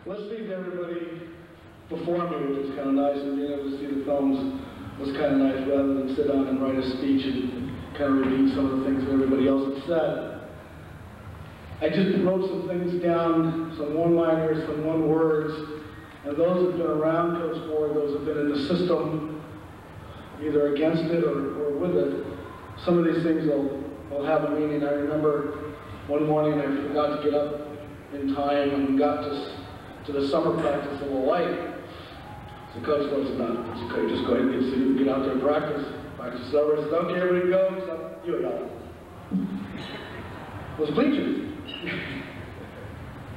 listening to everybody before me, which was kind of nice, and being able to see the films was kind of nice, rather than sit down and write a speech and kind of repeat some of the things that everybody else had said. I just wrote some things down, some one-liners, some one-words, and those who have been around Coach Ford, those who have been in the system, either against it or with it, some of these things will have a meaning. I remember one morning I forgot to get up in time and got to the summer practice a little late. So Coach Ford said, "No, it's okay, just go ahead and get out there and practice. Practice is over." I said, "Okay, everybody go." So, you y'all. It was bleachers.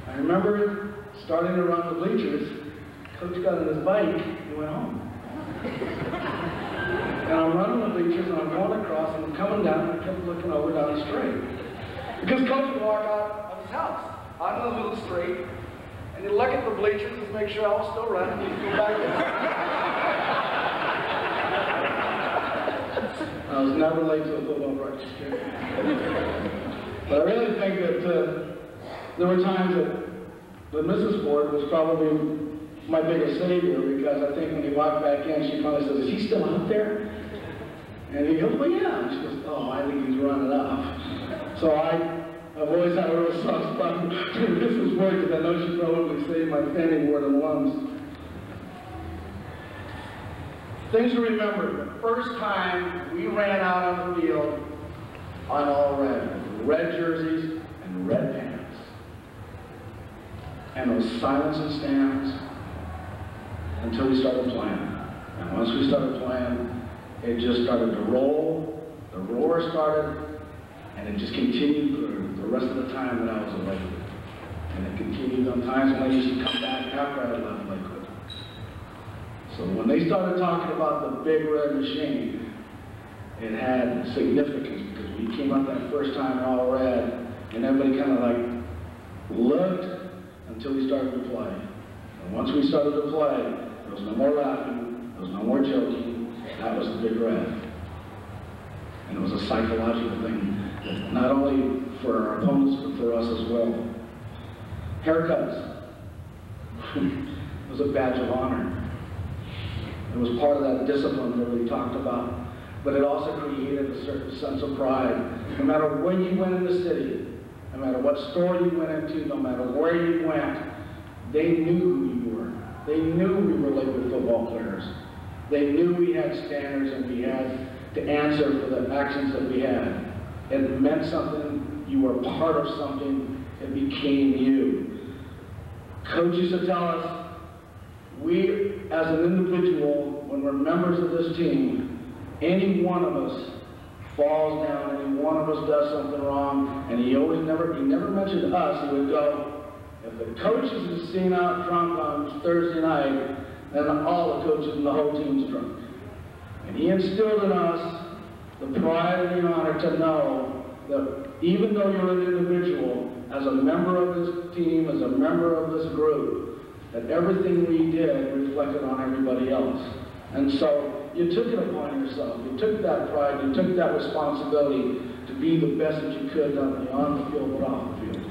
I remember starting around the bleachers, Coach got on his bike and went home. And I'm running the bleachers and I'm going across and I'm coming down and I kept looking over down the street. Because Coach would walk out of his house, out in the middle of the street, and he'd look at the bleachers and make sure I was still running and he'd go back in. I was never late to a football practice. But I really think that there were times that Mrs. Ford was probably my biggest savior, because I think when he walked back in, she finally says, "Is he still out there?" And he goes, "Well, yeah." And she goes, "Oh, I think he's running off." So I've always had a real soft spot for Mrs. Ford, because I know she probably saved my fanny ward and lungs. Things to remember: the first time we ran out on the field on all red jerseys and red pants, and those silence and stands until we started playing. And once we started playing, it just started to roll, the roar started, and it just continued for the rest of the time that I was away. And it continued on times when I used to come back after I had left Lakewood. So when they started talking about the big red machine, it had significance, because we came out that first time in all red, and everybody kind of like looked until we started to play. And once we started to play, there was no more laughing, there was no more joking. That was the big red. And it was a psychological thing, not only for our opponents, but for us as well. Haircuts. It was a badge of honor. It was part of that discipline that we talked about. But it also created a certain sense of pride. No matter where you went in the city, no matter what store you went into, no matter where you went, they knew who you were. They knew we were Lakewood football players. They knew we had standards and we had to answer for the actions that we had. It meant something. You were part of something. It became you. Coach used to tell us, we as an individual, when we're members of this team, any one of us falls down, any one of us does something wrong, and he never mentioned us. He would go, if the coaches is seen out drunk on Thursday night, then all the coaches and the whole team's drunk. And he instilled in us the pride and the honor to know that even though you're an individual, as a member of this team, as a member of this group, that everything we did reflected on everybody else. And so you took it upon yourself. You took that pride, you took that responsibility to be the best that you could, not only on the field, but off the field.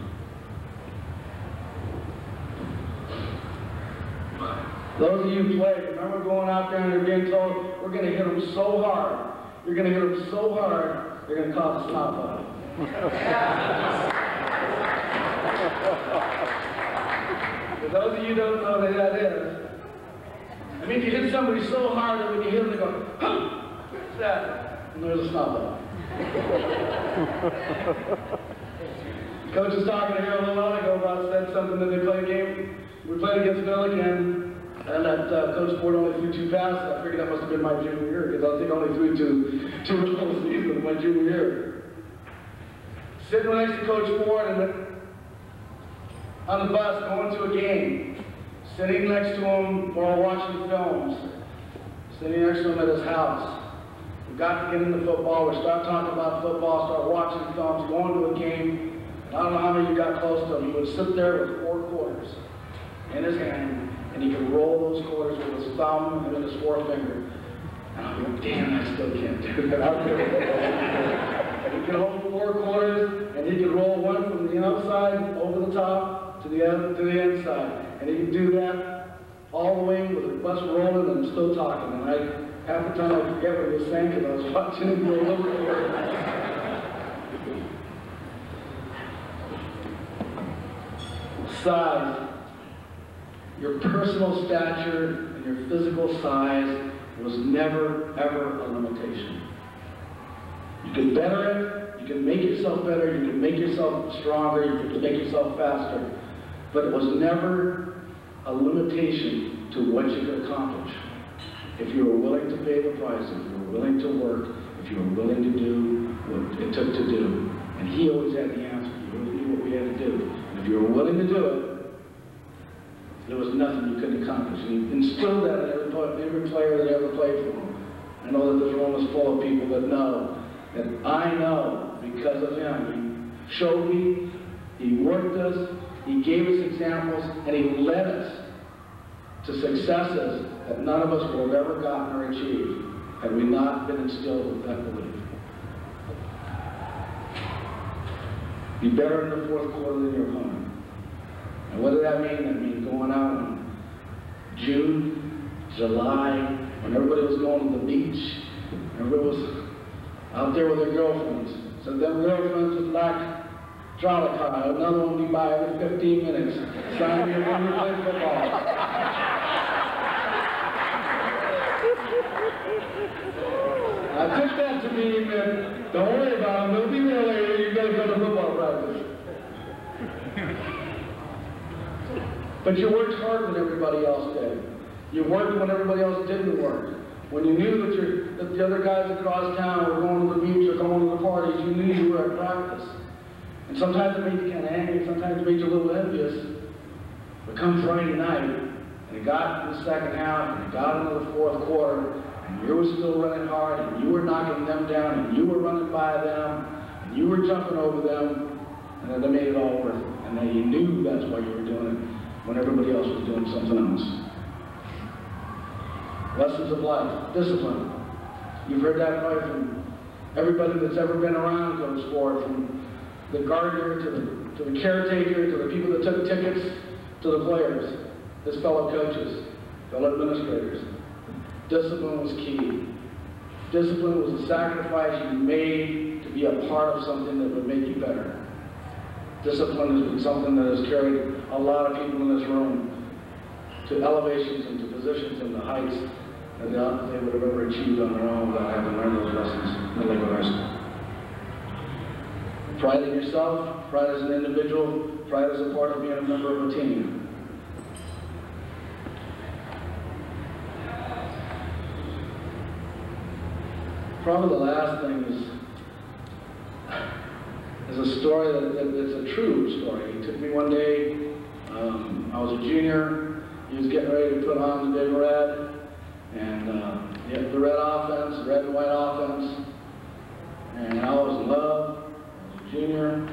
Those of you who played, remember going out there and you're being told, we're going to hit them so hard. You're going to hit them so hard, they're going to cause a snot bottle. For those of you who don't know what that is, I mean, you hit somebody so hard that when you hit them, they go, huh, what's that? And there's a snot bottle. Coach was talking here a little while ago about said something that they played a game. We played against Milliken, and that Coach Ford only threw 2 passes. I figured that must have been my junior year, because I think I only threw two in the whole season my junior year. Sitting next to Coach Ford and on the bus going to a game. Sitting next to him while watching films. Sitting next to him at his house. We got to get into football. We start talking about football, start watching films, going to a game. I don't know how many of you got close to him. He would sit there with 4 quarters in his hand, and he could roll those quarters with his thumb and with his forefinger. And I'd go, damn, I still can't do that. He could hold 4 quarters, and he could roll one from the outside over the top to the inside. And he could do that all the way with the bus rolling and still talking. And half the time I forget what he was saying because I was watching him go over there. Size. Your personal stature and your physical size was never, ever a limitation. You can better it, you can make yourself better, you can make yourself stronger, you can make yourself faster, but it was never a limitation to what you could accomplish. If you were willing to pay the price, if you were willing to work, if you were willing to do what it took to do. And he always had the answer. He always knew what we had to do. And if you were willing to do it, there was nothing you couldn't accomplish. And he instilled that in every player that ever played for him. I know that this room is full of people that know that I know because of him. He showed me, he worked us, he gave us examples, and he led us to successes that none of us would have ever gotten or achieved had we not been instilled with that belief. Be better in the fourth quarter than your opponent. And what does that mean? That means going out in June, July, when everybody was going to the beach, everybody was out there with their girlfriends. So them girlfriends was like trolley car. Another one would be by every 15 minutes. Sign me up when you play football. I took that to mean that don't worry about them, they'll be there later, you better go to football practice. But you worked hard when everybody else did. You worked when everybody else didn't work. When you knew that the other guys across town were going to the beach or going to the parties, you knew you were at practice. And sometimes it made you kind of angry, sometimes it made you a little envious. But come Friday night, and it got in the second half, and it got into the fourth quarter, and you were still running hard, and you were knocking them down, and you were running by them, and you were jumping over them, and then they made it all worth it. And then you knew that's why you were doing it when everybody else was doing something else. Lessons of life, discipline. You've heard that probably from everybody that's ever been around coach sport, from the gardener to the caretaker, to the people that took tickets, to the players, his fellow coaches, fellow administrators. Discipline was key. Discipline was a sacrifice you made to be a part of something that would make you better. Discipline has been something that has carried a lot of people in this room to elevations and to positions and to heights that they would have ever achieved on their own without having learned those lessons in the Lakewood High School. Pride in yourself, pride as an individual, pride as a part of being a member of a team. Probably the last thing is a story that's a true story. He took me one day, I was a junior, he was getting ready to put on the big red, and the red offense, the red and white offense, and I was in love. Junior,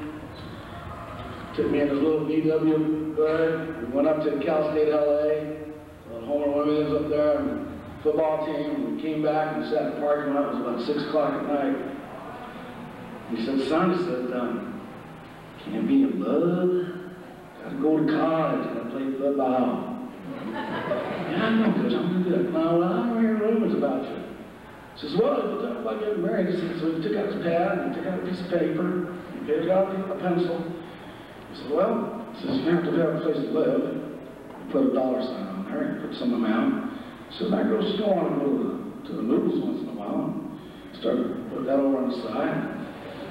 took me in his little VW bug. We went up to Cal State LA, Homer Williams up there, and football team. We came back and sat in the parking lot. It was about 6 o'clock at night. He said, son, he said, can't be in love. Gotta go to college and play football. Yeah, I know, coach, I'm gonna do that. No, well, I'm hearing rumors about you. He says, well, if we're talking about getting married, he said, so he took out his pad and he took out a piece of paper. He picked out a pencil. He said, well, he says, you have to have a place to live. He put a $sign on there and put some amount. He says, I go to the store and go to the movies once in a while. Started to put that over on the side.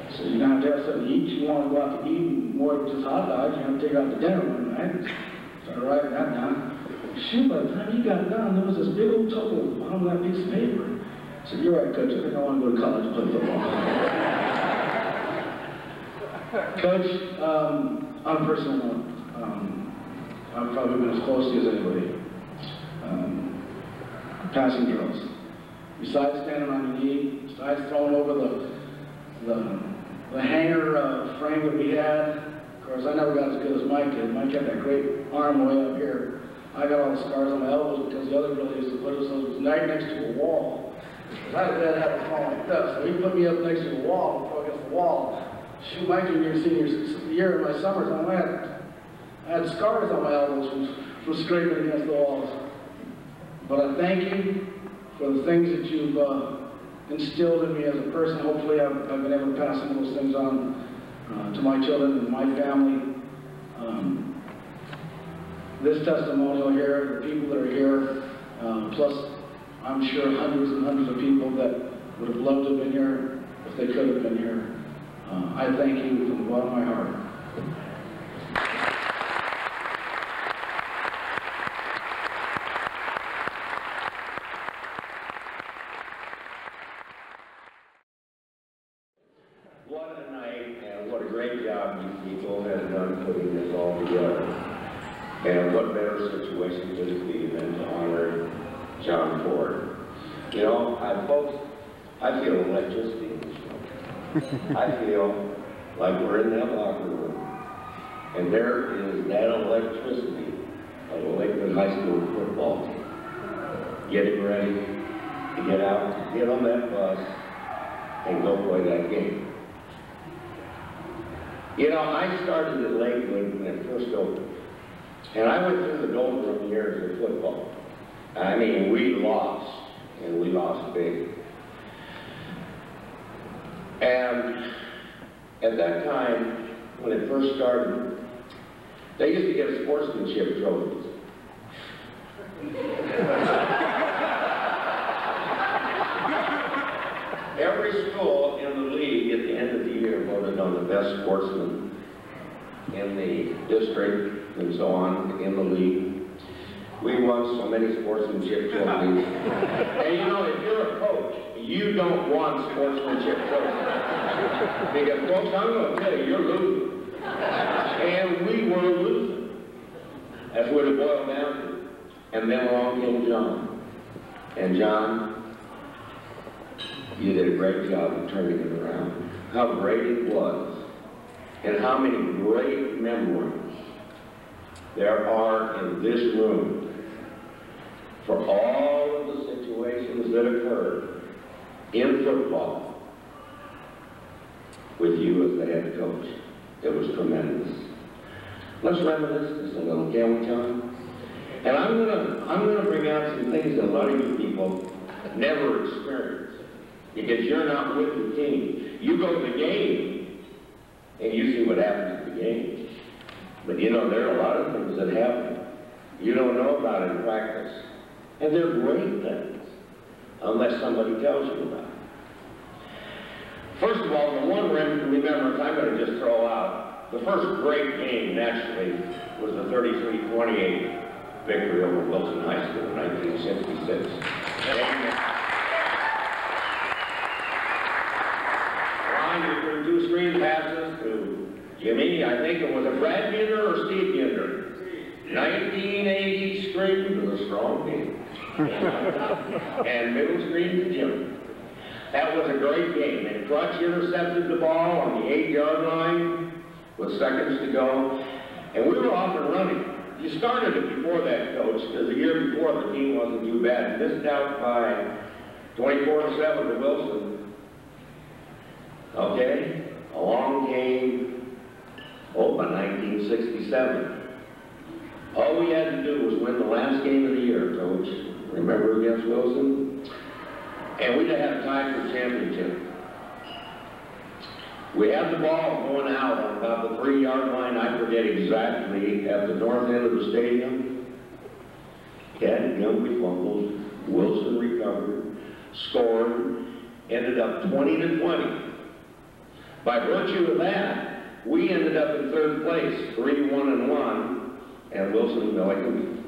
He says, you're going to have something to eat. You want to go out to eat more than just hot dogs. You're going to take out to dinner one night. Started writing that down. Shoot, by the time he got done, there was this big old total at the bottom of that piece of paper. I said, you're right, coach. I think I want to go to college and play football. Coach, on a personal note, I've probably been as close to you as anybody. Passing drills. Besides standing on your knee, besides throwing over the hanger frame that we had, of course, I never got as good as Mike did. Mike had that great arm way up here. I got all the scars on my elbows because the other drill used to put us right next to a wall. I had to have a fall like this, so he put me up next to a wall, before against the wall. Shoot, my junior, senior year in my summertime, I had scars on my elbows from for scraping against the walls. But I thank you for the things that you've instilled in me as a person. Hopefully I've been able to pass some of those things on to my children and my family. This testimonial here, the people that are here, plus I'm sure hundreds and hundreds of people that would have loved to have been here if they could have been here. I thank you from the bottom of my heart. What a night, and what a great job you people have done putting this all together. And what better situation could it be than to honor John Ford? You know, folks, I feel electricity in this room. I feel like we're in that locker room, and there is that electricity of the Lakewood High School football team. Getting ready to get out, get on that bus, and go play that game. You know, I started at Lakewood when it first opened, and I went through the doldrum years of football. I mean, we lost, and we lost big. And at that time, when it first started, they used to give sportsmanship trophies. Every school in the league at the end of the year voted on the best sportsman in the district and so on in the league. We won so many sportsmanship trophies. And you know, if you're a coach, you don't want sportsmanship trophies. Because folks, I'm going to tell you, you're losing. And we were losing. That's what it boiled down to. And then along came John. And John, you did a great job of turning it around. How great it was, and how many great memories there are in this room for all of the situations that occurred in football with you as the head coach. It was tremendous. Let's reminisce just a little, can we, John? And I'm gonna bring out some things that a lot of you people never experienced, because you're not with the team. You go to the game, and you see what happens at the game. But you know, there are a lot of things that happen you don't know about in practice. And they're great things, unless somebody tells you about it. First of all, the one remembrance I'm going to just throw out, the first great game, naturally, was the 33-28 victory over Wilson High School in 1966. Ron threw two screen passes to Jimmy. I think it was a Brad Ginder or Steve Ginder. 1980 screen to the strong team. And middle screen to Jimmy. That was a great game. And Crutch intercepted the ball on the 8-yard line with seconds to go. And we were off and running. You started it before that, Coach, because the year before the team wasn't too bad. Missed out by 24-7 to Wilson. Okay? Along came Open 1967. All we had to do was win the last game of the year, Coach. Remember against Wilson? And we'd have had a tie for championship. We had the ball going out on about the 3-yard line, I forget exactly, at the north end of the stadium. We fumbled. Wilson recovered, scored, ended up 20-20. By virtue of that, we ended up in third place, 3-1-1, and Wilson and Milliken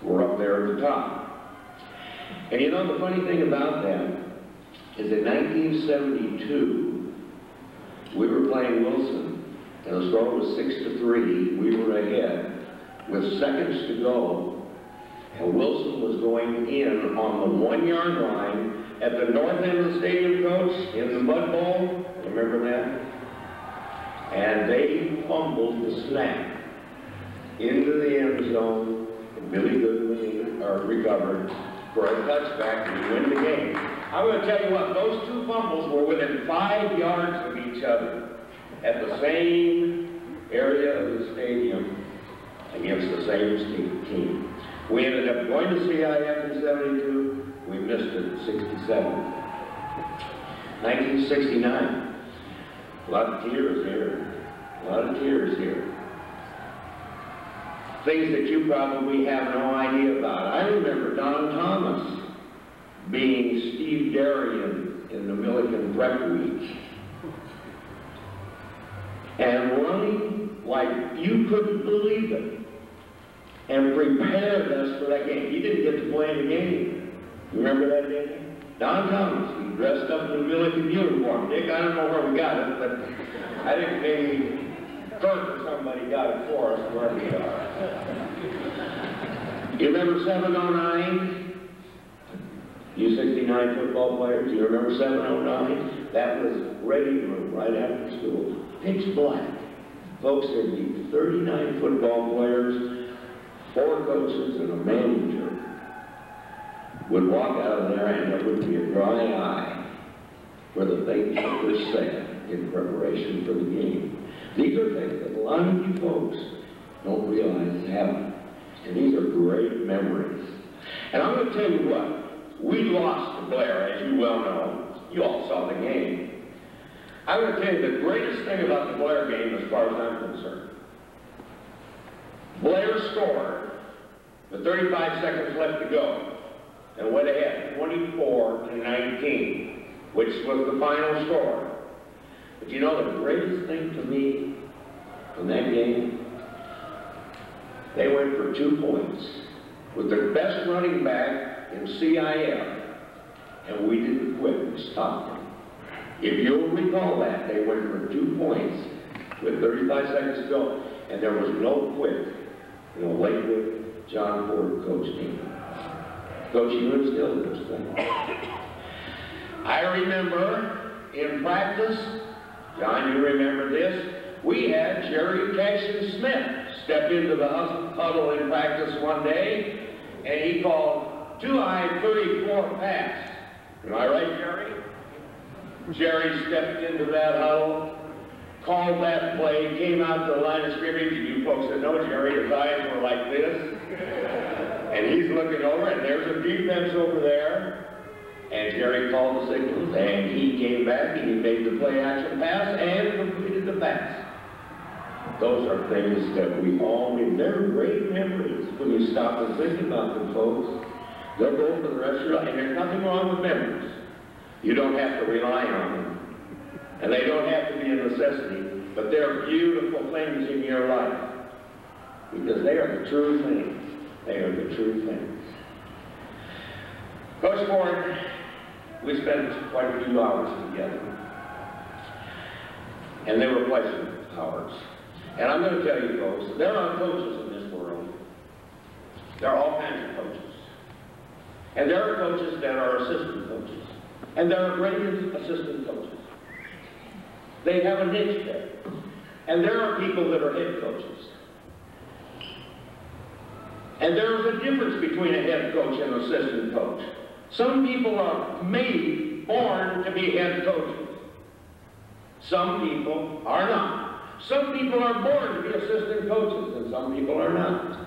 were up there at the top. And you know, the funny thing about that is in 1972, we were playing Wilson, and the score was 6-3. We were ahead with seconds to go, and Wilson was going in on the 1-yard line at the north end of the stadium, Coach, in the mud bowl. Remember that? And they fumbled the snap into the end zone, and Billy Goodwin recovered for a touchback, and we win the game. I'm going to tell you what, those two fumbles were within 5 yards of each other at the same area of the stadium against the same team. We ended up going to CIF in 72. We missed it in 67. 1969. A lot of tears here. A lot of tears here. Things that you probably have no idea about. I remember Don Thomas being Steve Darien in the Milliken Prep Week. And running like you couldn't believe it. And prepared us for that game. He didn't get to play the game. You remember that game? Don Thomas, he dressed up in the Milliken uniform. Dick, I don't know where we got it, but I think maybe Kirk or somebody got it for us where we are. You remember 709? You 69 football players, you remember 709? That was ready room right after school. Pitch black. Folks, there'd be 39 football players, 4 coaches, and a manager would walk out of there and there would be a dry eye for the things that were said in preparation for the game. These are things that a lot of you folks don't realize happen. And these are great memories. And I'm going to tell you what, we lost to Blair, as you well know. You all saw the game. I'm going to tell you the greatest thing about the Blair game as far as I'm concerned. Blair scored with 35 seconds left to go and went ahead 24-19, which was the final score. But you know the greatest thing to me from that game? They went for 2 points with their best running back in CIF, and we didn't quit. We stopped them. If you'll recall that, they went for 2 points with 35 seconds to go, and there was no quit. You know, Lakewood, John Ford coached me. Coach, you instilled this thing. I remember in practice, John, you remember this, we had Jerry Cassian Smith step into the huddle in practice one day, and he called 2-high 34 pass. Am I right, Jerry? Jerry stepped into that huddle, called that play, came out to the line of scrimmage, and you folks that know Jerry, his eyes were like this. And he's looking over, and there's a defense over there. And Jerry called the signals, and he came back, and he made the play-action pass, and completed the pass. Those are things that we all need. They're great memories when you stop and think about them, folks. They'll go for the rest of your life, and there's nothing wrong with memories. You don't have to rely on them. And they don't have to be a necessity, but they're beautiful things in your life. Because they are the true things. They are the true things. Coach Ford, we spent quite a few hours together. And they were pleasant hours. And I'm going to tell you folks, there are coaches in this world. There are all kinds of coaches. And there are coaches that are assistant coaches. And there are great assistant coaches. They have a niche there. And there are people that are head coaches. And there is a difference between a head coach and an assistant coach. Some people are born to be head coaches. Some people are not. Some people are born to be assistant coaches, and some people are not.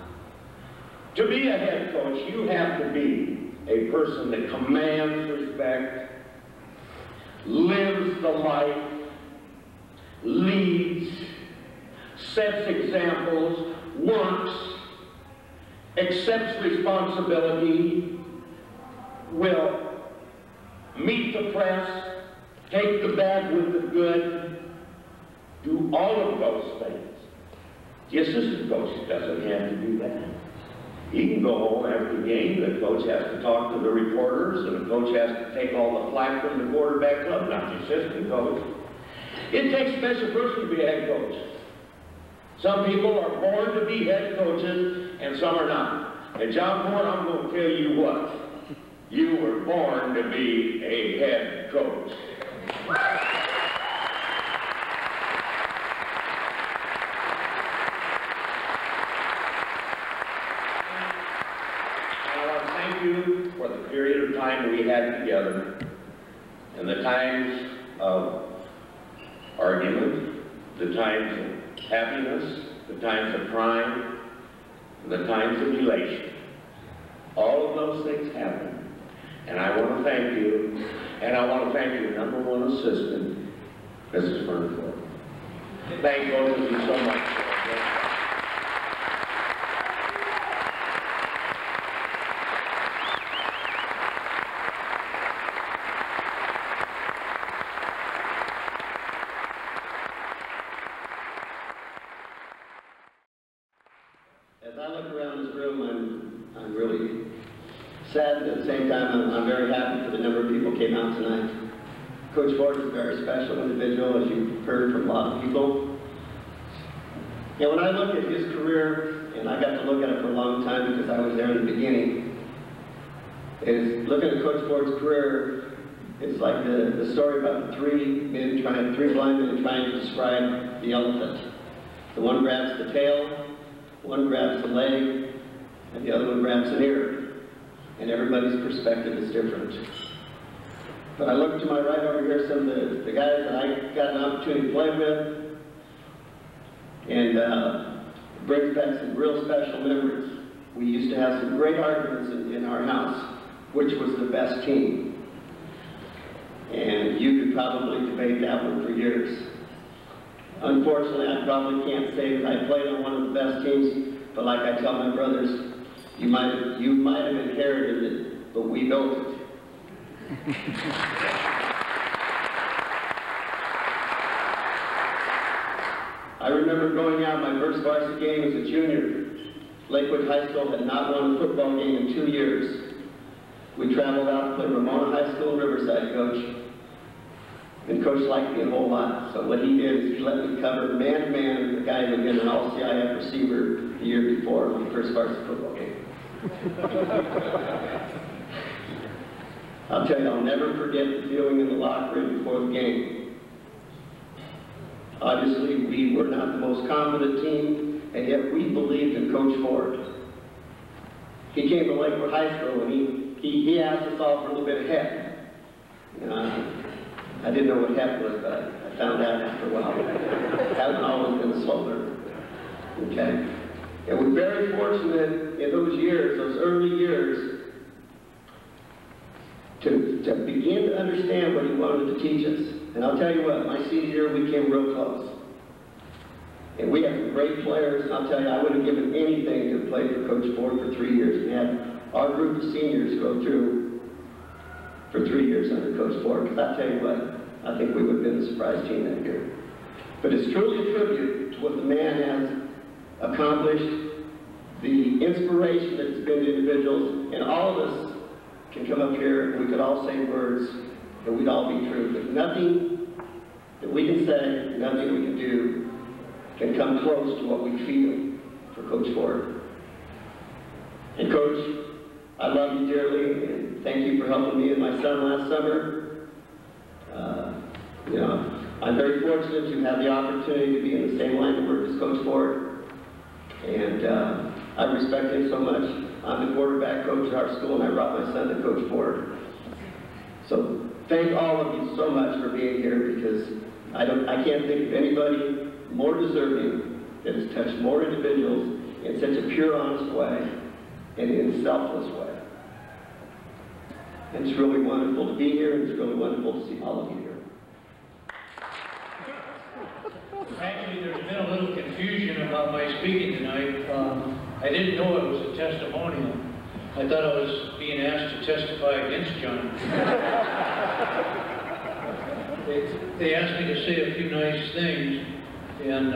To be a head coach, you have to be a person that commands respect, lives the life, leads, sets examples, works, accepts responsibility, will meet the press, take the bad with the good, do all of those things. The assistant coach doesn't have to do that. He can go home after the game, the coach has to talk to the reporters, and the coach has to take all the flack from the quarterback club, not the assistant coach. It takes a special person to be a head coach. Some people are born to be head coaches, and some are not. And John Ford, I'm going to tell you what. You were born to be a head coach. You for the period of time we had together, and the times of argument, the times of happiness, the times of crime, and the times of elation. All of those things happen. And I want to thank you, and I want to thank your #1 assistant, Mrs. Fernford. Thank both of you so much. As I look around this room, I'm really sad, but at the same time, I'm very happy for the number of people who came out tonight. Coach Ford is a very special individual, as you've heard from a lot of people. And when I look at his career, and I got to look at it for a long time because I was there in the beginning, is looking at Coach Ford's career, it's like the story about three blind men trying to describe the elephant. The one grabs the tail, one grabs the leg, and the other one grabs an ear. And everybody's perspective is different. But I look to my right over here, some of the guys that I got an opportunity to play with, and it brings back some real special memories. We used to have some great arguments in our house, which was the best team. And you could probably debate that one for years. Unfortunately, I probably can't say that I played on one of the best teams, but like I tell my brothers, you might have inherited it, but we built it. I remember going out my first varsity game as a junior. Lakewood High School had not won a football game in 2 years. We traveled out to play Ramona High School in Riverside, Coach. And Coach liked me a whole lot. So what he did is he let me cover man-to-man the guy who had been an all-CIF receiver the year before on the first varsity football game. I'll tell you, I'll never forget the feeling in the locker room before the game. Obviously, we were not the most confident team, and yet we believed in Coach Ford. He came to Lakewood High School, and he asked us all for a little bit of heck. I didn't know what heck was, but I found out after a while. I haven't always been a slow learner. Okay? And we're very fortunate in those years, those early years, to begin to understand what he wanted to teach us. And I'll tell you what, my senior year we came real close. And we had some great players, and I'll tell you, I would have given anything to play for Coach Ford for 3 years. We had our group of seniors go through for 3 years under Coach Ford, because I'll tell you what, I think we would have been the surprise team that year. But it's truly a tribute to what the man has accomplished, the inspiration that it's been to individuals, and all of us can come up here and we could all say words and we'd all be true. But nothing that we can say, nothing we can do can come close to what we feel for Coach Ford. And Coach, I love you dearly, and thank you for helping me and my son last summer. I'm very fortunate to have the opportunity to be in the same line of work as Coach Ford. And I respect him so much. I'm the quarterback coach at our school, and I brought my son to Coach Ford. So thank all of you so much for being here, because I can't think of anybody more deserving that has touched more individuals in such a pure, honest way and in a selfless way. And it's really wonderful to be here, and it's really wonderful to see all of you here. Actually, there's been a little confusion about my speaking tonight. I didn't know it was a testimonial. I thought I was being asked to testify against John. They asked me to say a few nice things, and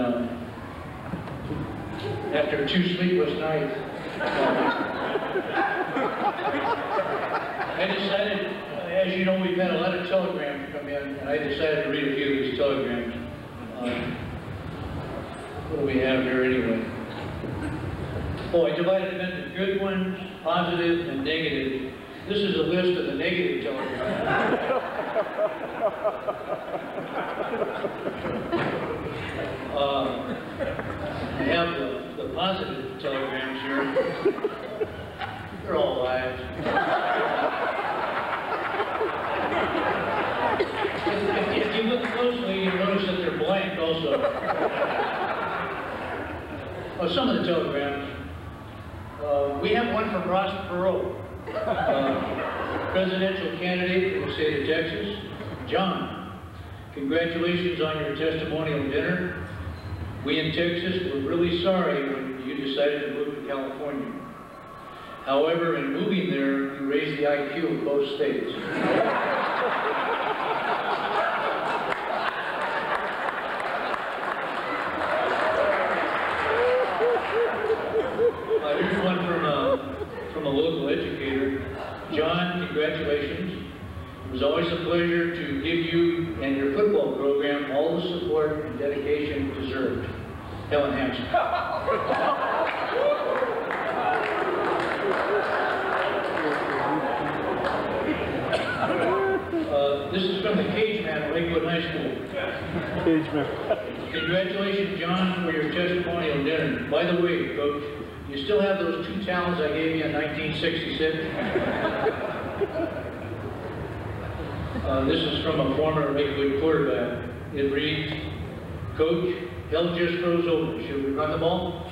after 2 sleepless nights, I decided, as you know, we've had a lot of telegrams come in, and I decided to read a few of these telegrams. What do we have here anyway? Oh, I divided them into good ones, positive, and negative. This is a list of the negative telegrams. I have the positive telegrams here. They're all lies. If you look closely, you'll notice that they're blank also. Well, some of the telegrams. We have one from Ross Perot, presidential candidate for the state of Texas. John, congratulations on your testimonial dinner. We in Texas were really sorry when you decided to move to California. However, in moving there, you raised the IQ of both states. Here's one from a local educator. John, congratulations. It was always a pleasure to give you and your football program all the support and dedication you deserved. Helen Hampson. This is from the Cage Man at Lakewood High School. Cage Man. Congratulations, John, for your testimonial dinner. By the way, Coach, you still have those 2 towels I gave you in 1966? This is from a former Lakewood quarterback. It reads, Coach, hell just froze over. Should we run the ball?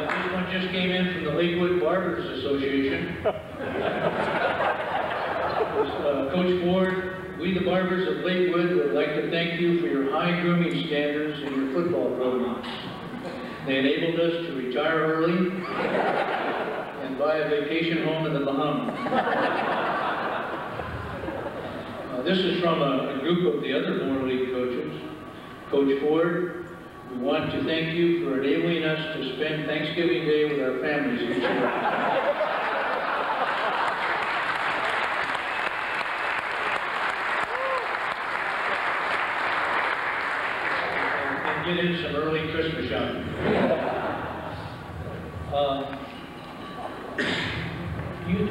This one just came in from the Lakewood Barbers Association. Coach Ford, we the Barbers of Lakewood would like to thank you for your high grooming standards in your football program. They enabled us to retire early and buy a vacation home in the Bahamas. This is from a group of the other Moore League coaches. Coach Ford, we want to thank you for enabling us to spend Thanksgiving Day with our families each year. Get in some early Christmas shopping.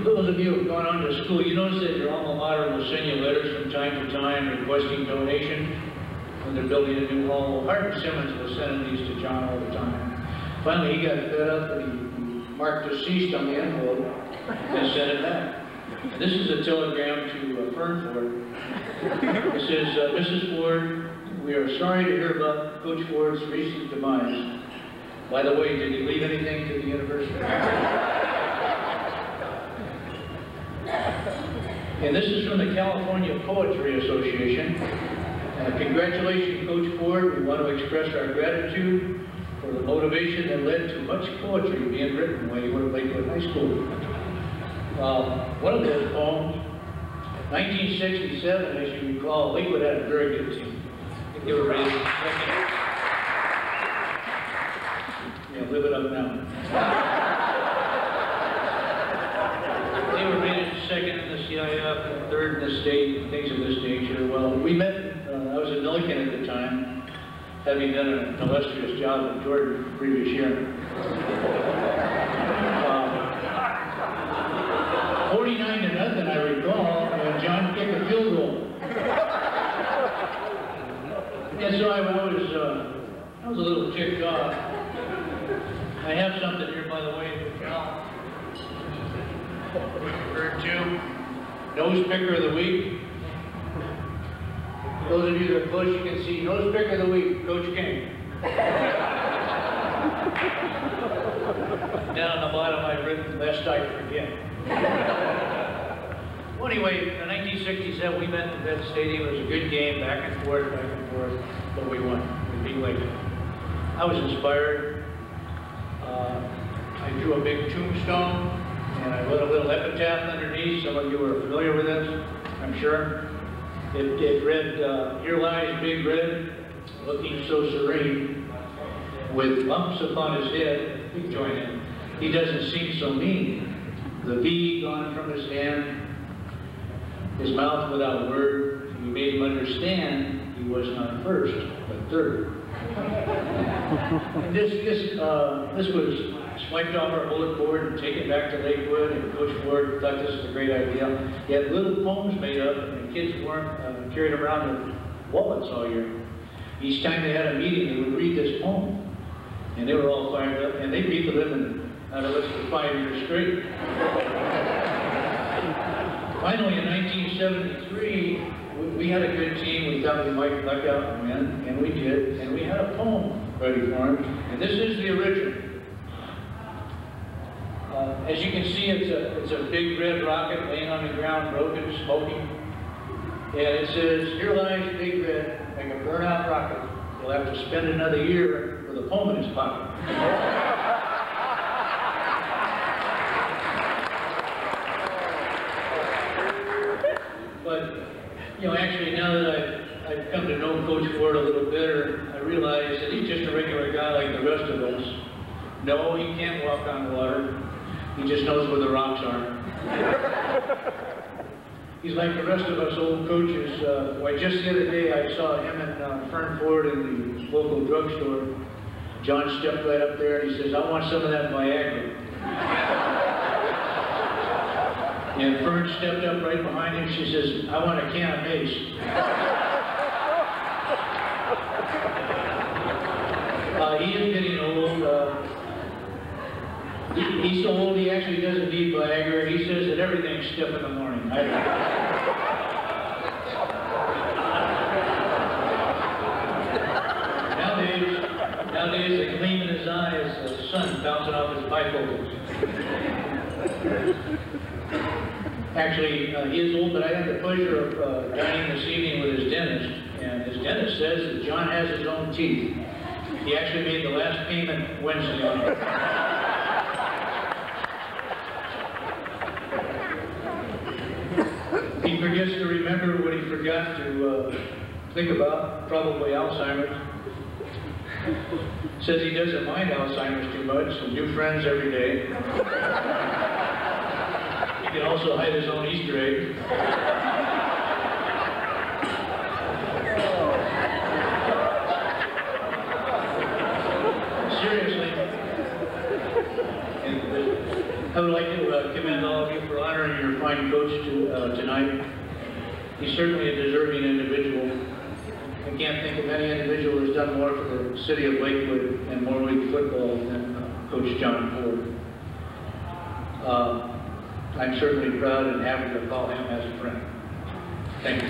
Those of you who have gone on to school, you notice that your alma mater will send you letters from time to time requesting donations when they're building a new hall. Well, Hart Simmons was sending these to John all the time. Finally, he got fed up and he marked deceased on the envelope and sent it back. And this is a telegram to Fern Ford. It says, Mrs. Ford, we are sorry to hear about Coach Ford's recent demise. By the way, did he leave anything to the university? And this is from the California Poetry Association. Congratulations, Coach Ford. We want to express our gratitude for the motivation that led to much poetry being written while you were at Lakewood High School. One of those poems, 1967, as you recall, Lakewood had a very good team. They were rated second. Yeah, live it up now. They were rated second in the CIF, and third in the state, and things of this nature. Well, we met, I was in Milliken at the time, having done an illustrious job in Jordan the previous year. 49-0, I recall, and John kicked a field goal. And so I was a little ticked off. I have something here, by the way, for Cal. Referred to. Nose Picker of the Week. Those of you that are close, you can see Nose Picker of the Week, Coach King. Down on the bottom, I've written, lest I forget. Well, anyway, in 1967, we met in Vet Stadium. It was a good game, back and forth, but we won. We beat Lakewood. I was inspired. I drew a big tombstone, and I wrote a little epitaph underneath. Some of you are familiar with this, I'm sure. It read, here lies Big Red, looking so serene, with bumps upon his head. You can join in. He doesn't seem so mean. The V gone from his hand, his mouth without a word. We made him understand he was not first, but third. And this was swiped off our bullet board and taken back to Lakewood, and Coach Ford thought this was a great idea. He had little poems made up, and the kids carried them around their wallets all year. Each time they had a meeting, they would read this poem, and they were all fired up, and they beat the living out of us for 5 years straight. Finally, in 1973, we had a good team. We thought we might luck out and win, and we did. And we had a poem ready for him, and this is the original. As you can see, it's a big red rocket laying on the ground, broken, smoking. And it says, "Here lies Big Red, like a burnout rocket. He'll have to spend another year with a poem in his pocket." But, you know, actually now that I've come to know Coach Ford a little better, I realize that he's just a regular guy like the rest of us. No, he can't walk on water. He just knows where the rocks are. He's like the rest of us old coaches. Why, just the other day I saw him and Fern Ford in the local drugstore. John stepped right up there and he says, "I want some of that Viagra." And Fern stepped up right behind him. She says, "I want a can of Mace." He is getting old. He's so old he actually doesn't need Viagra. He says that everything's stiff in the morning. Nowadays the gleam in his eye is the sun bouncing off his bifocals. Actually, he is old, but I had the pleasure of dining this evening with his dentist, and his dentist says that John has his own teeth. He actually made the last payment Wednesday on it. He forgets to remember what he forgot to think about, probably Alzheimer's. Says he doesn't mind Alzheimer's too much, some new friends every day. He can also hide his own Easter egg. Seriously. I would like to commend all of you for honoring your fine coach tonight. He's certainly a deserving individual. I can't think of any individual who's done more for the city of Lakewood and Moore League football than Coach John Ford. I'm certainly proud and happy to call him as a friend. Thank you.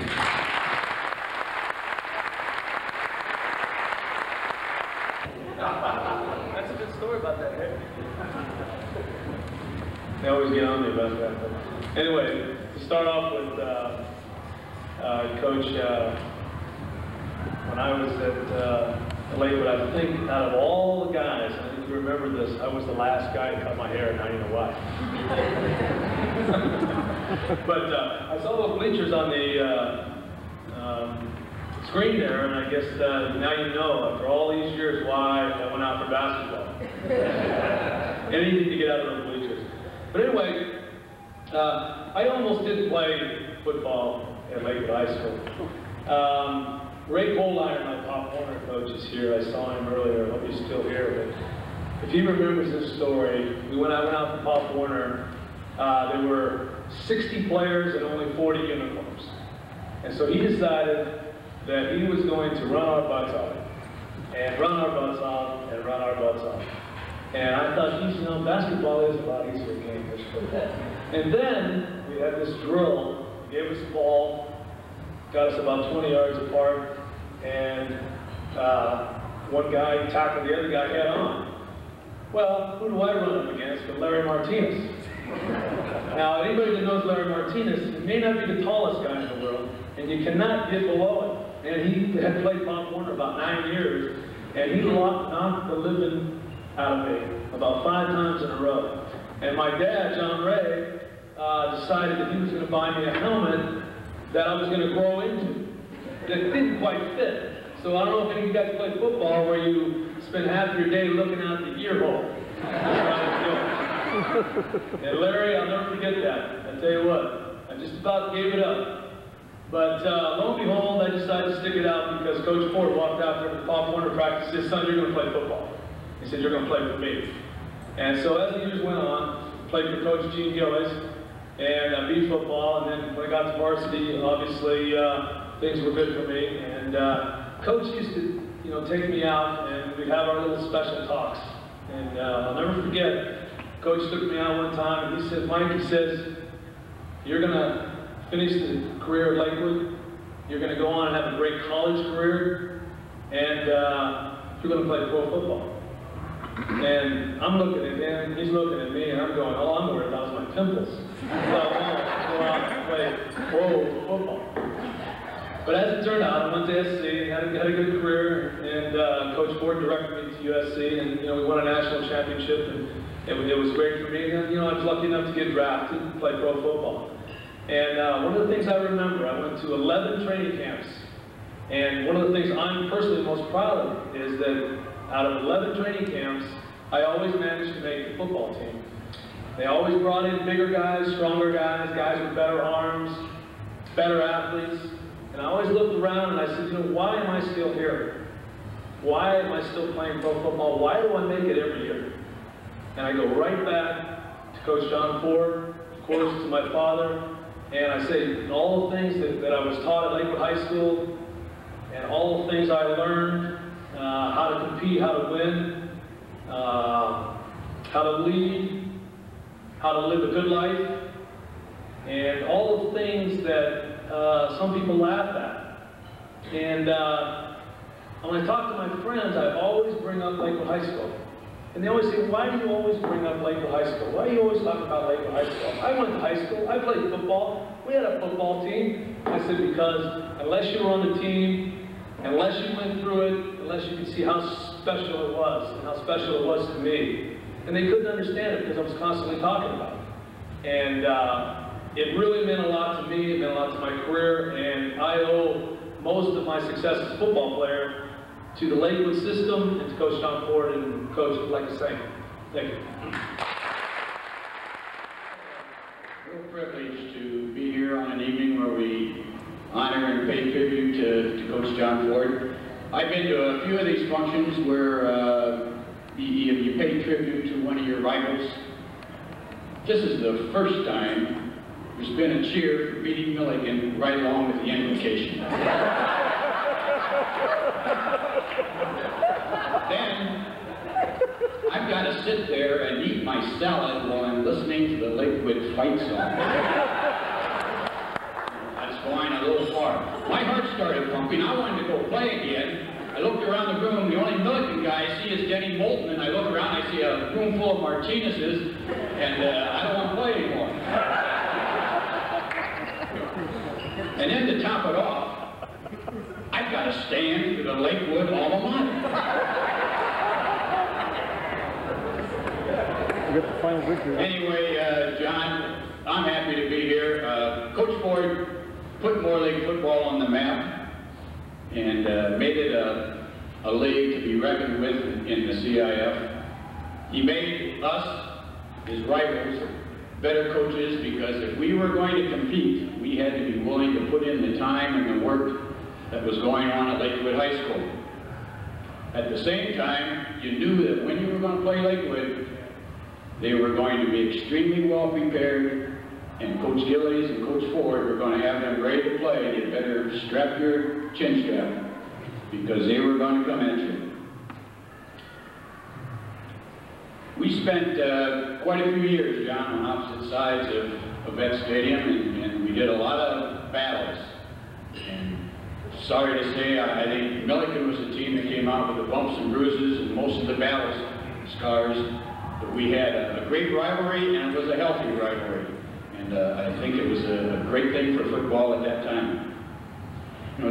That's a good story about that, right? They always get on me about that. But anyway, to start off with, Coach, when I was at Lakewood, I think out of all the guys, I think you remember this, I was the last guy to cut my hair, and I don't know why. But I saw those bleachers on the screen there, and I guess now you know, after all these years, why I went out for basketball. Anything to get out of those bleachers. But anyway, I almost didn't play football at Lakewood High School. Ray Coliner, my Pop Warner coach, is here. I saw him earlier. I hope he's still here. But if he remembers this story, I went out to Pop Warner. There were 60 players and only 40 uniforms. And so he decided that he was going to run our butts off, and run our butts off, and run our butts off. And I thought, geez, you know, basketball is a lot easier game than football. And then we had this drill, gave us the ball, got us about 20 yards apart, and one guy tackled the other guy head on. Well, who do I run up against but Larry Martinez? Now, anybody that knows Larry Martinez, he may not be the tallest guy in the world, and you cannot get below him. And he had played Pop Warner about 9 years, and he knocked the living out of me about 5 times in a row. And my dad, John Ray, decided that he was going to buy me a helmet that I was going to grow into, that didn't quite fit. So I don't know if any of you guys play football where you spend half your day looking out the ear hole. And Larry, I'll never forget that. I tell you what, I just about gave it up. But lo and behold, I decided to stick it out because Coach Ford walked out there at Pop Warner practice and said, "Son, you're going to play football." He said, "You're going to play for me." And so as the years went on, played for Coach Gene Gillis, and I beat football, and then when I got to varsity, obviously things were good for me. And Coach used to, take me out, and we'd have our little special talks. And I'll never forget, Coach took me out one time, and he said, "Mike," he says, "you're gonna finish the career at Lakewood, you're going to go on and have a great college career, and you're going to play pro football. And I'm looking at him, he's looking at me, and I'm going, all I'm worried about is my pimples. So I want to go out and play pro football. But as it turned out, I went to SC, had a good career, and Coach Ford directed me to USC, and we won a national championship, and it was great for me. And I was lucky enough to get drafted and play pro football. And one of the things I remember, I went to 11 training camps, and one of the things I'm personally most proud of is that out of 11 training camps, I always managed to make the football team. They always brought in bigger guys, stronger guys, guys with better arms, better athletes. And I always looked around and I said, why am I still here? Why am I still playing pro football? Why do I make it every year? And I go right back to Coach John Ford, of course, to my father, and I say all the things that I was taught at Lakewood High School, and all the things I learned, how to compete, how to win, how to lead, how to live a good life, and all the things that some people laugh at. And when I talk to my friends, I always bring up Lakewood High School. And they always say, why do you always bring up Lakewood High School? Why do you always talk about Lakewood High School? I went to high school, I played football, we had a football team. I said, because unless you were on the team, unless you went through it, unless you could see how special it was, and how special it was to me. And they couldn't understand it because I was constantly talking about it. And it really meant a lot to me, it meant a lot to my career, and I owe most of my success as a football player to the Lakewood system and to Coach John Ford and Coach Like I say. Thank you. Real privilege to be here on an evening where we honor and pay tribute to Coach John Ford. I've been to a few of these functions where you pay tribute to one of your rivals. This is the first time there's been a cheer for beating Milligan right along with the invocation. Then, I've got to sit there and eat my salad while I'm listening to the Lakewood fight song. That's going a little far. My heart started pumping. I wanted to go play again. I looked around the room. The only Milligan guy I see is Denny Moulton, and I look around, I see a room full of Martinez's, and I don't want to play anymore. And then to top it off, I've got to stand for the Lakewood alma mater. Anyway, John, I'm happy to be here. Coach Ford put Moore League football on the map and made it a league to be reckoned with in the CIF. He made us, his rivals, better coaches because if we were going to compete, we had to be willing to put in the time and the work that was going on at Lakewood High School. At the same time, you knew that when you were going to play Lakewood, they were going to be extremely well prepared, and Coach Gillies and Coach Ford were going to have them ready to play. You better strap your chin strap because they were going to come at you. We spent quite a few years, John, on opposite sides of that stadium, and we did a lot of battles. And sorry to say, I think Milligan was the team that came out with the bumps and bruises and most of the battle scars. But we had a great rivalry, and it was a healthy rivalry. And I think it was a great thing for football at that time.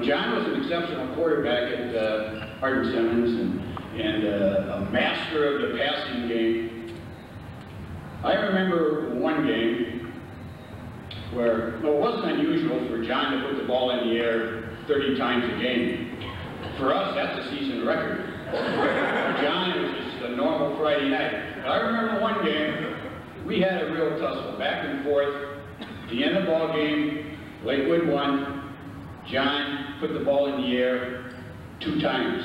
John was an exceptional quarterback at Hardin Simmons and a master of the passing game. I remember one game where, it wasn't unusual for John to put the ball in the air 30 times a game. For us, that's a season record. For John, it was just a normal Friday night. But I remember one game, we had a real tussle, back and forth. At the end of the ball game, Lakewood won. John put the ball in the air 2 times.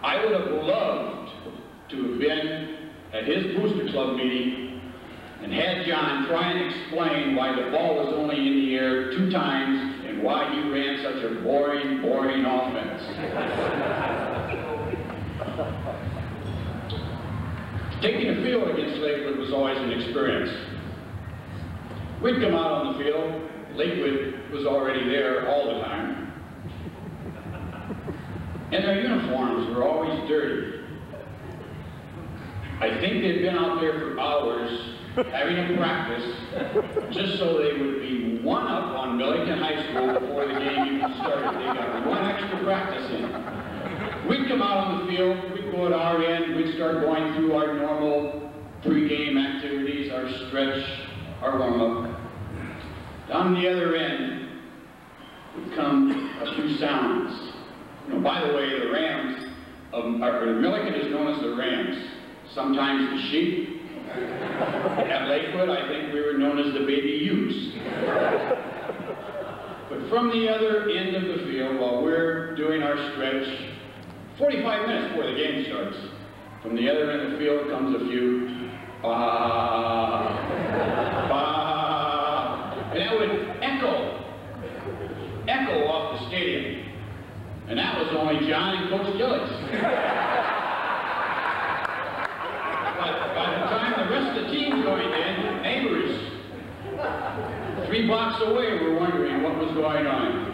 I would have loved to have been at his booster club meeting and had John try and explain why the ball was only in the air 2 times and why he ran such a boring offense. Taking the field against Lakewood was always an experience. We'd come out on the field. Lakewood was already there all the time. And their uniforms were always dirty. I think they'd been out there for hours having a practice just so they would be one up on Millington High School before the game even started. They got one extra practice in. We'd come out on the field, we'd go at our end, we'd start going through our normal pre-game activities, our stretch, our warm-up. Down the other end would come a few sounds. You know, by the way, the Rams, Millington is known as the Rams. Sometimes the sheep. At Lakewood, I think we were known as the baby ewes. But from the other end of the field, while we're doing our stretch, 45 minutes before the game starts, from the other end of the field comes a few, bah, bah, and that would echo off the stadium. And that was only John and Coach Gillis. By the time the rest of the team joined in, neighbors 3 blocks away were wondering what was going on.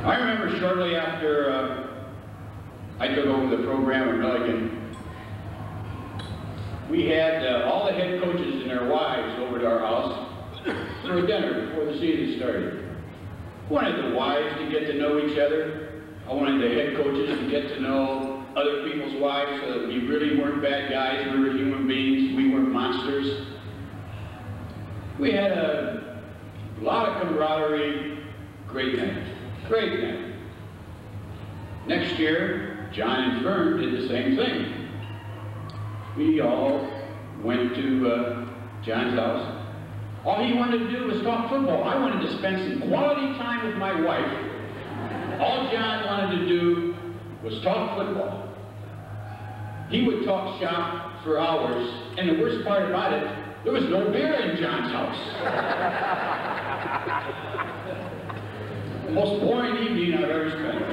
I remember shortly after I took over the program at Milligan, we had all the head coaches and their wives over to our house for a dinner before the season started. I wanted the wives to get to know each other. I wanted the head coaches to get to know other people's wives so that we really weren't bad guys, we were human beings, we weren't monsters. We had a lot of camaraderie, great night, great night. Next year, John and Fern did the same thing. We all went to John's house. All he wanted to do was talk football. I wanted to spend some quality time with my wife. All John wanted to do was talk football. He would talk shop for hours, and the worst part about it, there was no beer in John's house. The most boring evening I've ever spent.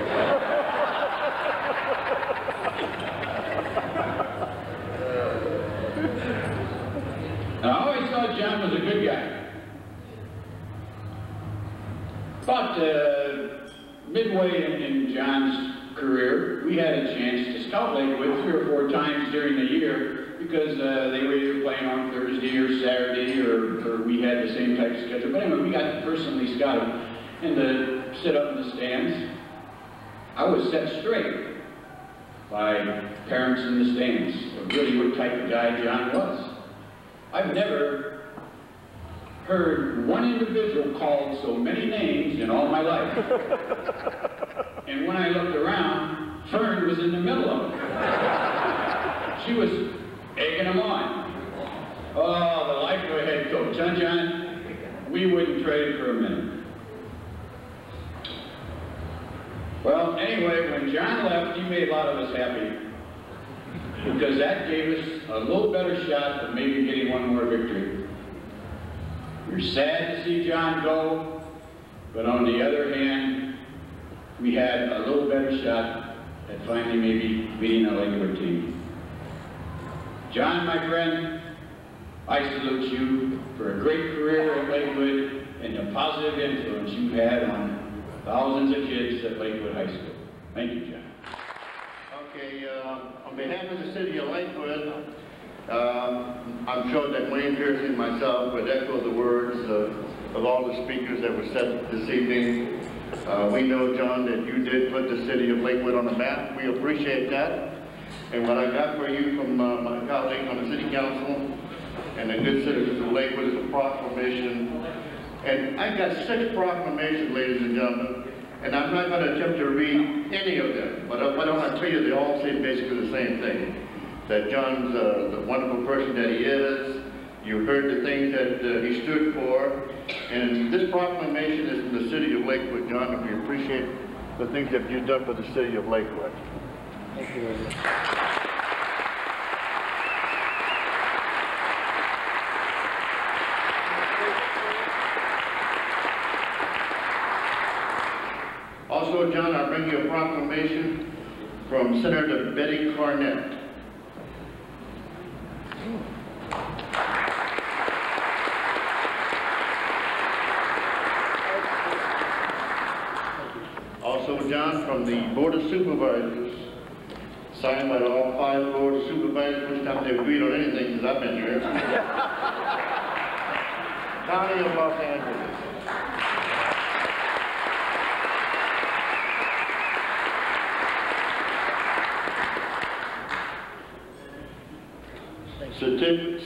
And I always thought John was a good guy. But midway in John's career, we had a chance to scout Lakewood 3 or 4 times during the year because they were either playing on Thursday or Saturday or we had the same type of schedule. But anyway, we got to personally scout him and to sit up in the stands. I was set straight by parents in the stands of really what type of guy John was. I've never heard one individual called so many names in all my life. And when I looked around, Fern was in the middle of it. She was egging him on. Oh, the life of a head coach, huh, John? We wouldn't trade it for a minute. Well, anyway, when John left, he made a lot of us happy. Because that gave us a little better shot of maybe getting one more victory. We're sad to see John go, but on the other hand, we had a little better shot at finally maybe beating a Lakewood team. John, my friend, I salute you for a great career at Lakewood and the positive influence you've had on thousands of kids at Lakewood High School. Thank you, John. Okay, on behalf of the city of Lakewood, I'm sure that Wayne Pearson and myself would echo the words of all the speakers that were said this evening. We know, John, that you did put the city of Lakewood on the map. We appreciate that. And what I got for you from my colleague on the city council and the good citizens of Lakewood is a proclamation. And I got 6 proclamations, ladies and gentlemen. And I'm not going to attempt to read any of them, but I want to tell you they all say basically the same thing. That John's the wonderful person that he is. You heard the things that he stood for. And this proclamation is from the city of Lakewood, John, and we appreciate the things that you've done for the city of Lakewood. Thank you very much. Also, John, I bring you a proclamation from Senator Betty Cornett. Also, John, from the Board of Supervisors, signed by all 5 Board of Supervisors, which time they agreed on anything since I've been here. County of Los Angeles.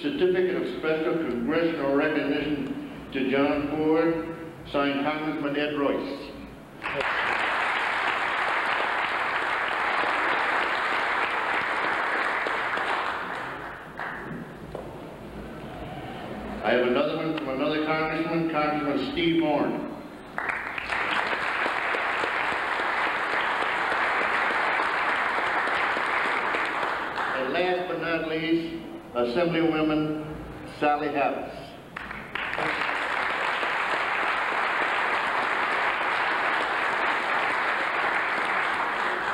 Certificate of Special Congressional Recognition to John Ford, signed Congressman Ed Royce. I have another one from another congressman, Congressman Steve Horn. And last but not least, Assemblywoman Sally Harris.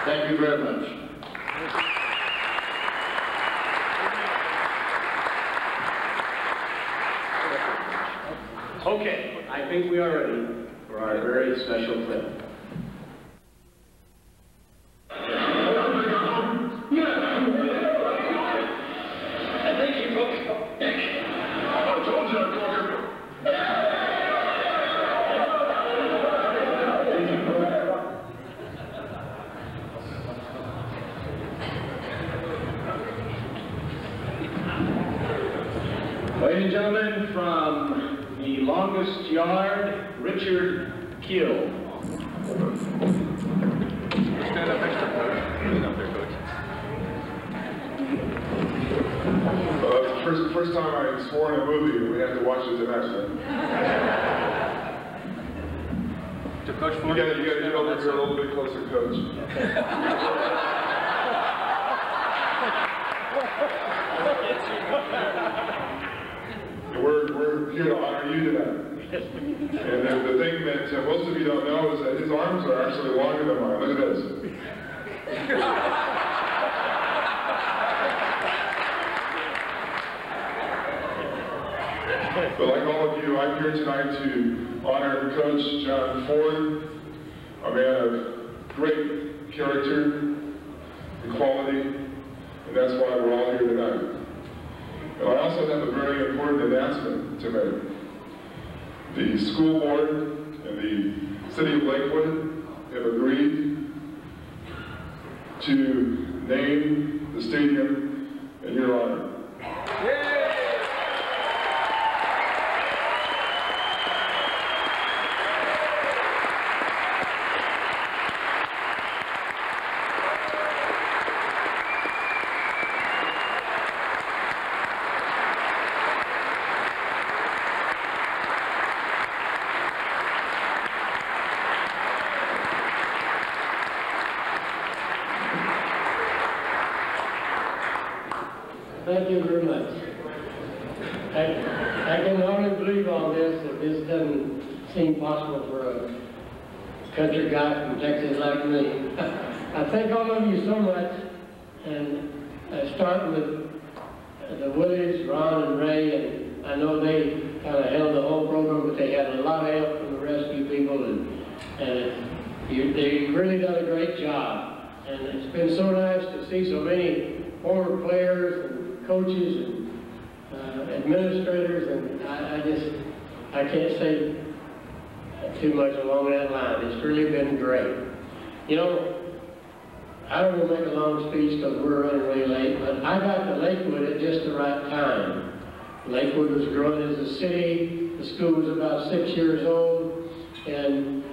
Thank you very much. Okay, I think we are ready for our very special clip. Ladies and gentlemen, from the longest yard, Richard Kiel. Stand up next to Coach. Stand up there, Coach. First time I swore in a movie, and we had to watch it tonight. To Coach You Ford. gotta get over here a little bit closer, Coach. We're here to honor you tonight. And the thing that most of you don't know is that his arms are actually longer than mine. Look at this. But like all of you, I'm here tonight to honor Coach John Ford, a man of great character and quality, and that's why we're all here tonight. And I also have a very important announcement to make. The school board and the city of Lakewood have agreed to name the stadium in your honor. Thank you very much. I can hardly believe all this, that this doesn't seem possible for a country guy from Texas like me. I thank all of you so much, and starting with the Willies, Ron and Ray, and I know they kind of held the whole program, but they had a lot of help from the rescue people, and they really done a great job. And it's been so nice to see so many former players and coaches and administrators, and I can't say too much along that line. It's really been great. You know, I don't want to make a long speech because we're running really late, but I got to Lakewood at just the right time. Lakewood was growing as a city. The school was about 6 years old, and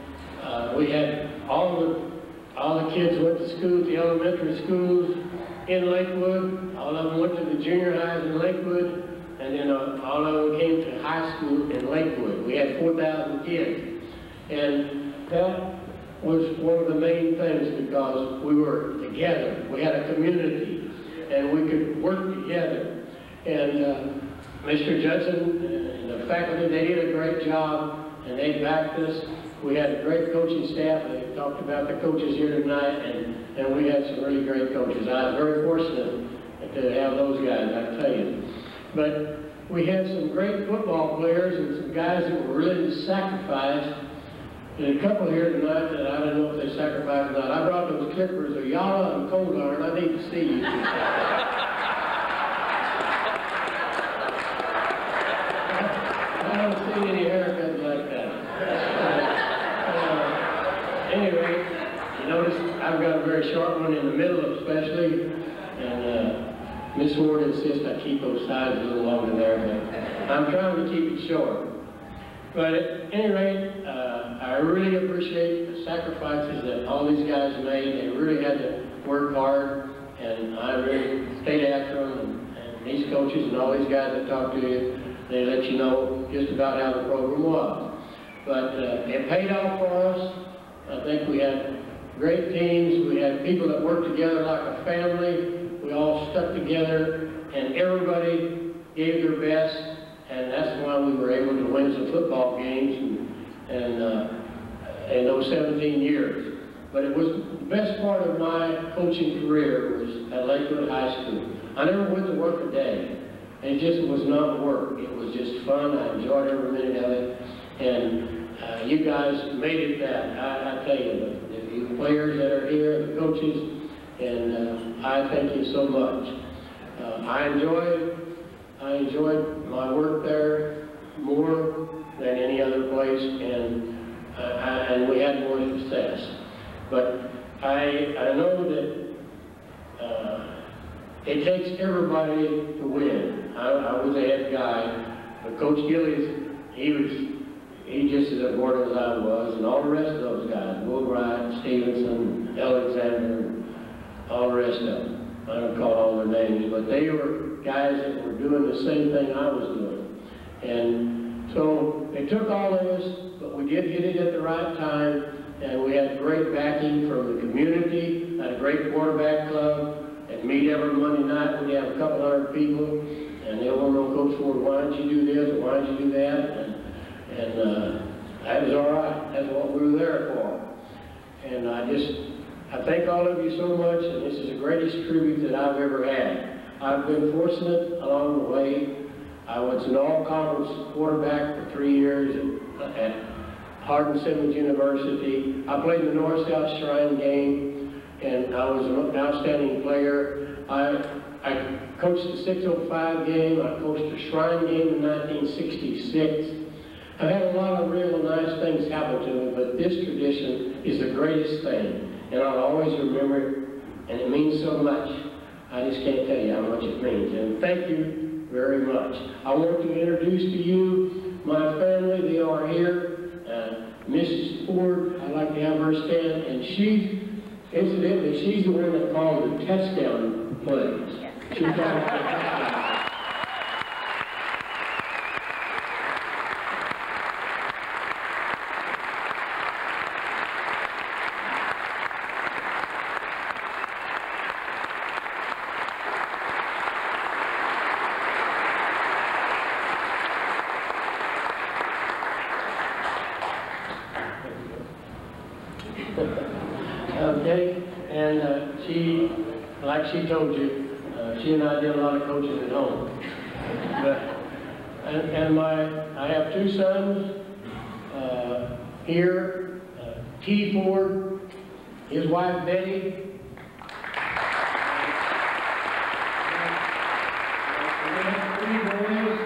we had all the kids went to school, the elementary schools in Lakewood. All of them went to the junior highs in Lakewood, and then all of them came to high school in Lakewood. We had 4,000 kids, and that was one of the main things because we were together. We had a community, and we could work together. And Mr. Judson and the faculty, they did a great job, and they backed us. We had a great coaching staff. They talked about the coaches here tonight, and we had some really great coaches. I was very fortunate to have those guys, I tell you. But we had some great football players and some guys that were willing to sacrifice. And a couple here tonight that I don't know if they sacrificed or not. I brought those Clippers, Ayala and Coldar, and I need to see you. I haven't seen any haircuts like that. Anyway, you notice I've got a very short one in the middle especially, and Miss Ward insists I keep those sides a little longer there, but I'm trying to keep it short. But at any rate, I really appreciate the sacrifices that all these guys made. They really had to work hard, and I really stayed after them. And these coaches and all these guys that talk to you, they let you know just about how the program was. But it paid off for us. I think we had great teams. We had people that worked together like a family. We all stuck together, and everybody gave their best, and that's why we were able to win some football games in those 17 years. But it was the best part of my coaching career was at Lakewood High School. I never went to work a day. It just was not work. It was just fun. I enjoyed every minute of it, and you guys made it that. I tell you, the players that are here, the coaches, and I thank you so much. I enjoyed my work there more than any other place, and we had more success. But I know that it takes everybody to win. I was a head guy, but Coach Gillies, he just as important as I was, and all the rest of those guys, Will Wright, Stevenson, Alexander, all the rest of them. I don't call all their names, but they were guys that were doing the same thing I was doing. And so it took all of us, but we did hit it at the right time, and we had great backing from the community, had a great quarterback club, and meet every Monday night. We'd have a couple hundred people, and they all know Coach Ford, why don't you do this, or why don't you do that? And that was all right. That's what we were there for. And I thank all of you so much, and this is the greatest tribute that I've ever had. I've been fortunate along the way. I was an all-conference quarterback for 3 years at Hardin-Simmons University. I played in the North-South Shrine game, and I was an outstanding player. I coached the 605 game. I coached the Shrine game in 1966. I've had a lot of real nice things happen to me, but this tradition is the greatest thing. And I'll always remember it, and it means so much. I just can't tell you how much it means. And thank you very much. I want to introduce to you my family. They are here. Mrs. Ford, I'd like to have her stand. And incidentally, she's the one that called the touchdown plays. She called the touchdown. Okay, and like she told you, she and I did a lot of coaching at home. I have two sons here, T. Ford, his wife Betty. Three boys.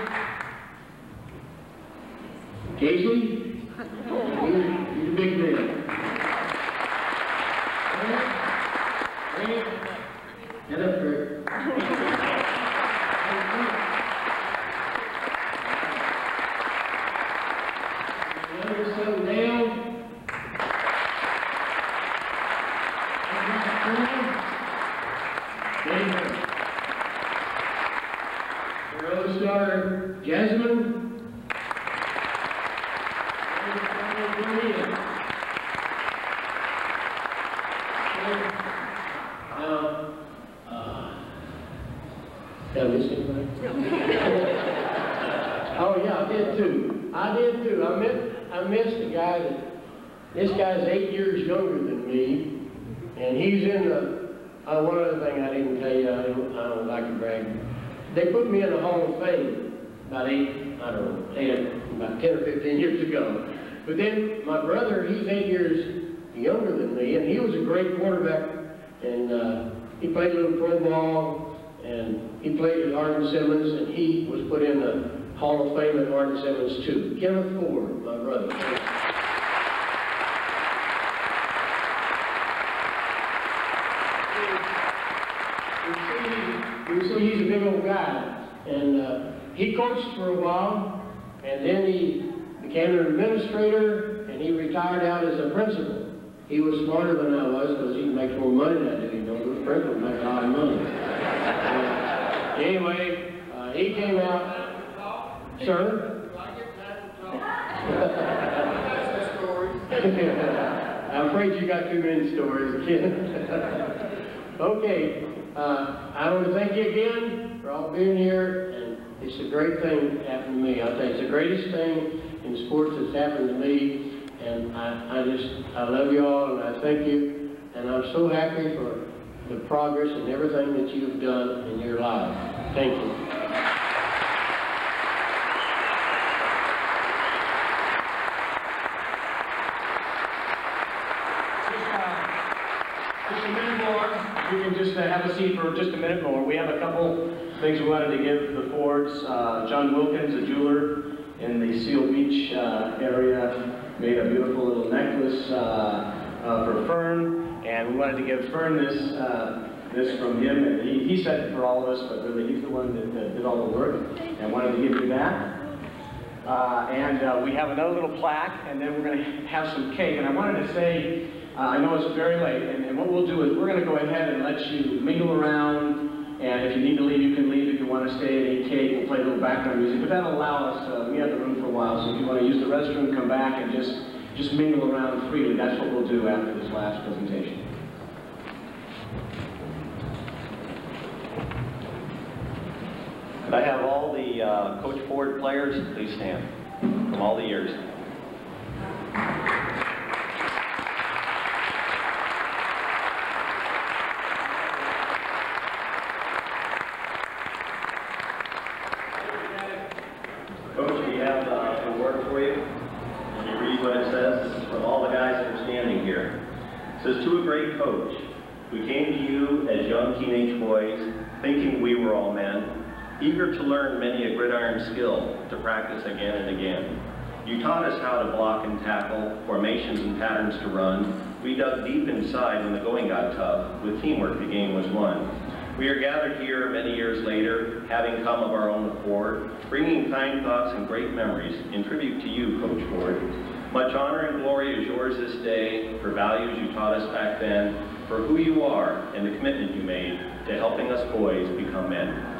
Casey, he's a big man. Get up here. Another son down. Your oldest daughter, Jasmine. Oh yeah, I did too. I missed the guy this guy's 8 years younger than me, and he's in the, one other thing I didn't tell you, I don't like to brag. they put me in the Hall of Fame about 10 or 15 years ago. But then my brother, he's 8 years younger than me, and he was a great quarterback, and he played a little pro ball, and he played at Hardin Simmons, and he was put in the Hall of Fame at Hardin Simmons too. Kenneth Ford, my brother. You see, he's a big old guy, and he coached for a while, and then he became an administrator, and he retired out as a principal. He was smarter than I was because he makes more money than I do. You know, those principals make a lot of money. Anyway, he came out. Sir? I'm afraid you got too many stories, kid. Okay, I want to thank you again for all being here, and it's a great thing that happened to me. I think it's the greatest thing in sports that's happened to me. And I love you all, and I thank you, and I'm so happy for the progress and everything that you've done in your life. Thank you. Just a minute more. You can just have a seat for just a minute more. We have a couple things we wanted to give the Fords. John Wilkins, a jeweler in the Seal Beach area, made a beautiful little necklace for Fern, and we wanted to give Fern this from him. And he said it for all of us, but really he's the one that did all the work, and wanted to give you that. And we have another little plaque, and then we're going to have some cake. And I wanted to say, I know it's very late, and what we'll do is we're going to go ahead and let you mingle around. And if you need to leave, you can leave. If you want to stay and eat cake, we'll play a little background music. But that'll allow us, we have the room for a while, so if you want to use the restroom, come back and just mingle around freely. That's what we'll do after this last presentation. Could I have all the Coach Ford players please stand from all the years? Coach, we have a word for you. And you read what it says. This is from all the guys that are standing here. It says, to a great coach, we came to you as young teenage boys, thinking we were all men, eager to learn many a gridiron skill to practice again and again. You taught us how to block and tackle, formations and patterns to run. We dug deep inside when the going got tough. With teamwork, the game was won. We are gathered here many years later, having come of our own accord, bringing kind thoughts and great memories in tribute to you, Coach Ford. Much honor and glory is yours this day for values you taught us back then, for who you are and the commitment you made to helping us boys become men.